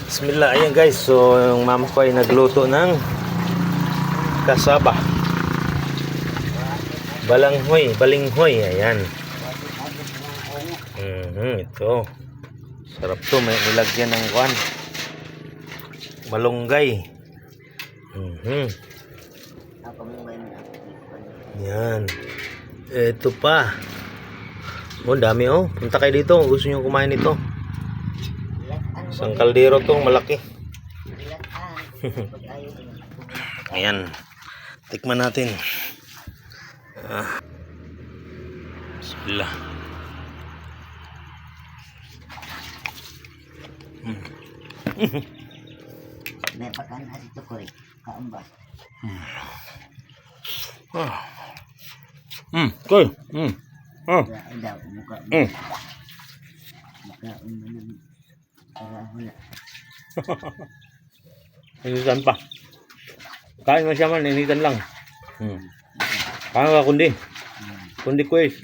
Bismillah, ayan guys. So, yung mama ko ay nagluto ng kasaba. Balinghoy, ayan. Ito. Sarap to, may nilagyan ng kwan. Malunggay. Yan. Ito pa. Oh, dami oh. Punta kayo dito. Gusto niyo kumain ito. Isang kaldero tong malaki. Ayan. Tikman natin. Bismillah. May pagkaan ito ko eh. Kaamba. Koy. Daw, mukha mo. Mukha mo ng hula. Initan pa. Kain mo siya man, initan lang. Kain ka kundi. Kundi quiz.